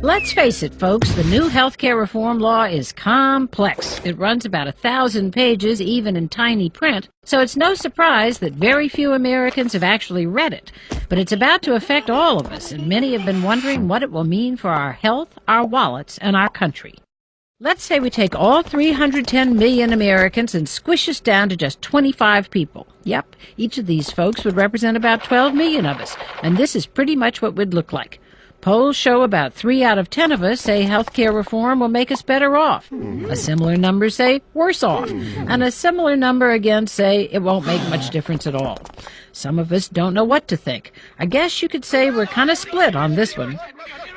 Let's face it, folks, the new healthcare reform law is complex. It runs about 1,000 pages, even in tiny print, so it's no surprise that very few Americans have actually read it. But it's about to affect all of us, and many have been wondering what it will mean for our health, our wallets, and our country. Let's say we take all 310 million Americans and squish us down to just 25 people. Yep, each of these folks would represent about 12 million of us, and this is pretty much what we'd look like. Polls show about 3 out of 10 of us say healthcare reform will make us better off. A similar number say worse off. And a similar number again say it won't make much difference at all. Some of us don't know what to think. I guess you could say we're kind of split on this one.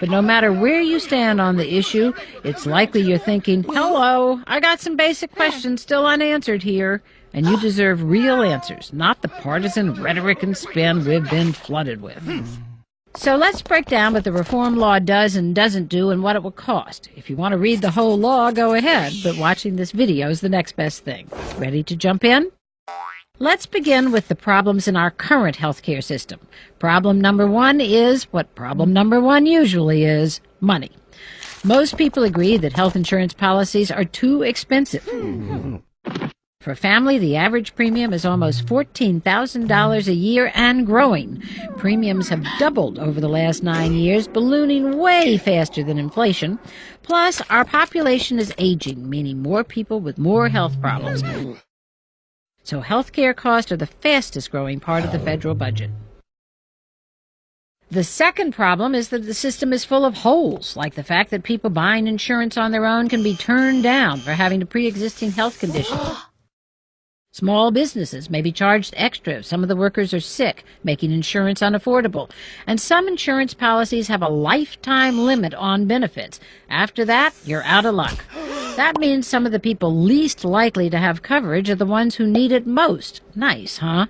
But no matter where you stand on the issue, it's likely you're thinking, hello, I got some basic questions still unanswered here. And you deserve real answers, not the partisan rhetoric and spin we've been flooded with. So let's break down what the reform law does and doesn't do and what it will cost. If you want to read the whole law, go ahead, but watching this video is the next best thing. Ready to jump in? Let's begin with the problems in our current healthcare system. Problem number one is what problem number one usually is: money. Most people agree that health insurance policies are too expensive. For a family, the average premium is almost $14,000 a year and growing. Premiums have doubled over the last 9 years, ballooning way faster than inflation. Plus, our population is aging, meaning more people with more health problems. So healthcare costs are the fastest growing part of the federal budget. The second problem is that the system is full of holes, like the fact that people buying insurance on their own can be turned down for having a pre-existing health condition. Small businesses may be charged extra if some of the workers are sick, making insurance unaffordable. And some insurance policies have a lifetime limit on benefits. After that, you're out of luck. That means some of the people least likely to have coverage are the ones who need it most. Nice, huh?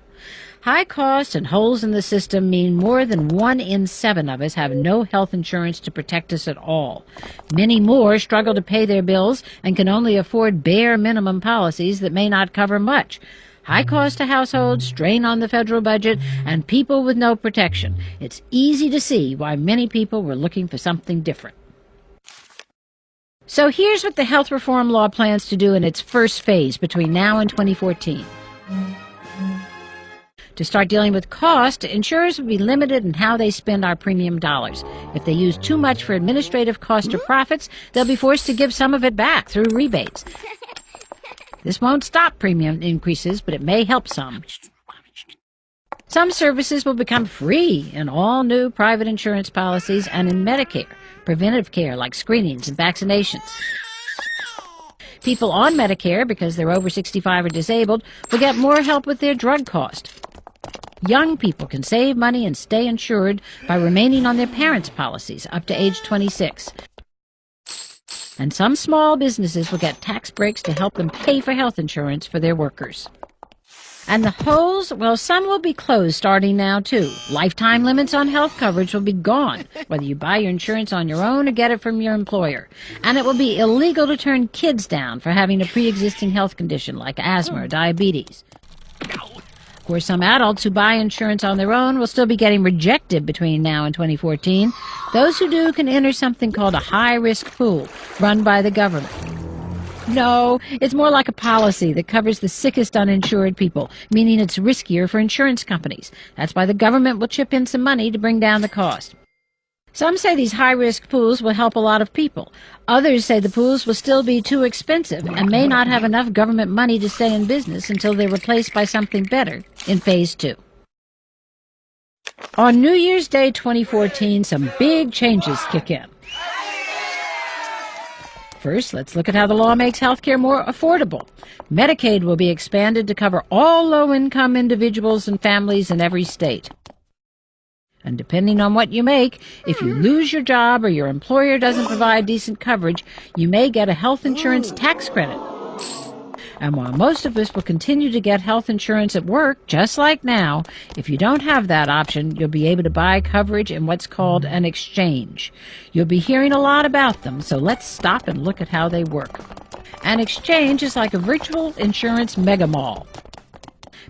High costs and holes in the system mean more than 1 in 7 of us have no health insurance to protect us at all. Many more struggle to pay their bills and can only afford bare minimum policies that may not cover much. High cost to households, strain on the federal budget, and people with no protection. It's easy to see why many people were looking for something different. So here's what the health reform law plans to do in its first phase between now and 2014. To start dealing with cost, insurers will be limited in how they spend our premium dollars. If they use too much for administrative costs or profits, they'll be forced to give some of it back through rebates. This won't stop premium increases, but it may help some. Some services will become free in all new private insurance policies and in Medicare, preventive care like screenings and vaccinations. People on Medicare, because they're over 65 or disabled, will get more help with their drug cost. Young people can save money and stay insured by remaining on their parents' policies up to age 26. And some small businesses will get tax breaks to help them pay for health insurance for their workers. And the holes, well, some will be closed starting now, too. Lifetime limits on health coverage will be gone, whether you buy your insurance on your own or get it from your employer. And it will be illegal to turn kids down for having a pre-existing health condition like asthma or diabetes. Of course, some adults who buy insurance on their own will still be getting rejected between now and 2014. Those who do can enter something called a high-risk pool run by the government. No, it's more like a policy that covers the sickest uninsured people, meaning it's riskier for insurance companies. That's why the government will chip in some money to bring down the cost. Some say these high-risk pools will help a lot of people. Others say the pools will still be too expensive and may not have enough government money to stay in business until they're replaced by something better in Phase 2. On New Year's Day 2014, some big changes kick in. First, let's look at how the law makes health care more affordable. Medicaid will be expanded to cover all low-income individuals and families in every state. And depending on what you make, if you lose your job or your employer doesn't provide decent coverage, you may get a health insurance tax credit. And while most of us will continue to get health insurance at work, just like now, if you don't have that option, you'll be able to buy coverage in what's called an exchange. You'll be hearing a lot about them, so let's stop and look at how they work. An exchange is like a virtual insurance mega mall.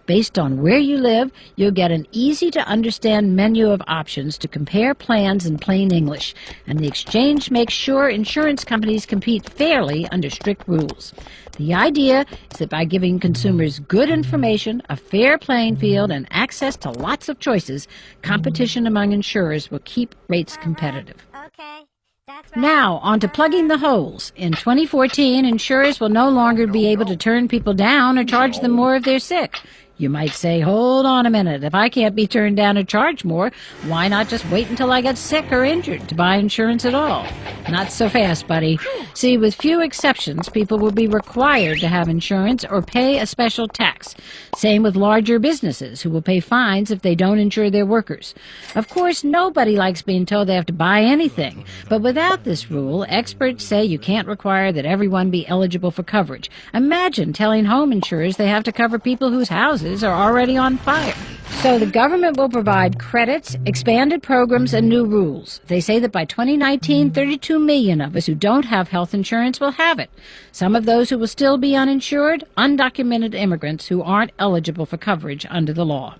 Based on where you live, you'll get an easy-to-understand menu of options to compare plans in plain English, and the exchange makes sure insurance companies compete fairly under strict rules. The idea is that by giving consumers good information, a fair playing field, and access to lots of choices, competition among insurers will keep rates competitive. Okay, that's right. Now, on to plugging the holes. In 2014, insurers will no longer be able to turn people down or charge them more if they're sick. You might say, hold on a minute, if I can't be turned down or charged more, why not just wait until I get sick or injured to buy insurance at all? Not so fast, buddy. See, with few exceptions, people will be required to have insurance or pay a special tax. Same with larger businesses, who will pay fines if they don't insure their workers. Of course, nobody likes being told they have to buy anything, but without this rule, experts say you can't require that everyone be eligible for coverage. Imagine telling home insurers they have to cover people whose houses are already on fire. So the government will provide credits, expanded programs, and new rules. They say that by 2019, 32 million of us who don't have health insurance will have it. Some of those who will still be uninsured, undocumented immigrants who aren't eligible for coverage under the law.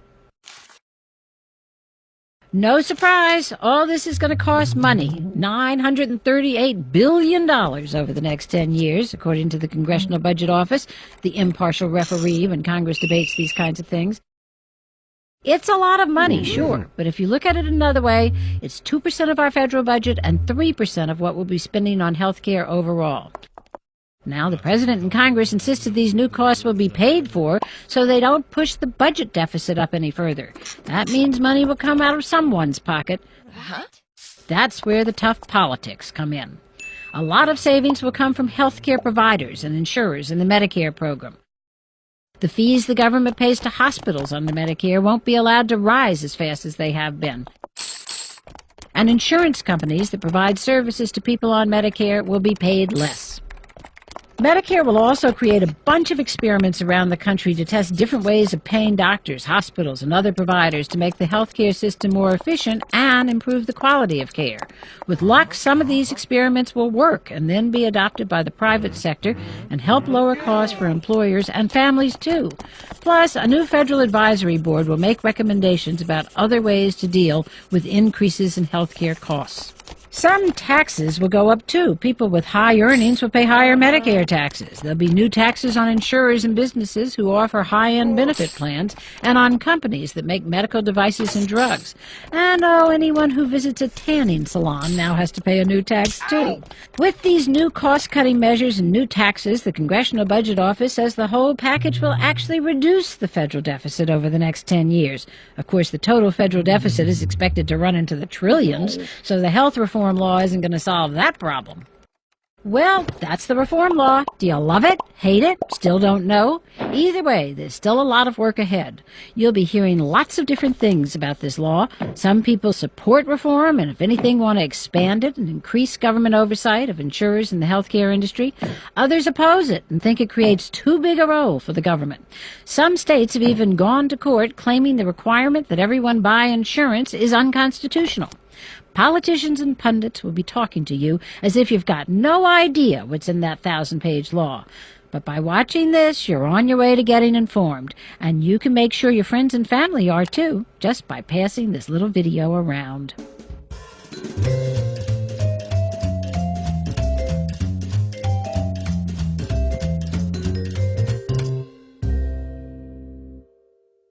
No surprise, all this is going to cost money, $938 billion over the next 10 years, according to the Congressional Budget Office, the impartial referee when Congress debates these kinds of things. It's a lot of money, sure, but if you look at it another way, it's 2% of our federal budget and 3% of what we'll be spending on health care overall. Now, the President and Congress insisted these new costs will be paid for so they don't push the budget deficit up any further. That means money will come out of someone's pocket. What? That's where the tough politics come in. A lot of savings will come from health care providers and insurers in the Medicare program. The fees the government pays to hospitals under Medicare won't be allowed to rise as fast as they have been. And insurance companies that provide services to people on Medicare will be paid less. Medicare will also create a bunch of experiments around the country to test different ways of paying doctors, hospitals, and other providers to make the healthcare system more efficient and improve the quality of care. With luck, some of these experiments will work and then be adopted by the private sector and help lower costs for employers and families, too. Plus, a new federal advisory board will make recommendations about other ways to deal with increases in healthcare costs. Some taxes will go up, too. People with high earnings will pay higher Medicare taxes. There'll be new taxes on insurers and businesses who offer high-end benefit plans and on companies that make medical devices and drugs. And, anyone who visits a tanning salon now has to pay a new tax, too. With these new cost-cutting measures and new taxes, the Congressional Budget Office says the whole package will actually reduce the federal deficit over the next 10 years. Of course, the total federal deficit is expected to run into the trillions, so the health reform law isn't going to solve that problem. Well, that's the reform law. Do you love it? Hate it? Still don't know? Either way, there's still a lot of work ahead. You'll be hearing lots of different things about this law. Some people support reform and, if anything, want to expand it and increase government oversight of insurers in the healthcare industry. Others oppose it and think it creates too big a role for the government. Some states have even gone to court claiming the requirement that everyone buy insurance is unconstitutional. Politicians and pundits will be talking to you as if you've got no idea what's in that 1,000-page law. But by watching this, you're on your way to getting informed, and you can make sure your friends and family are too, just by passing this little video around.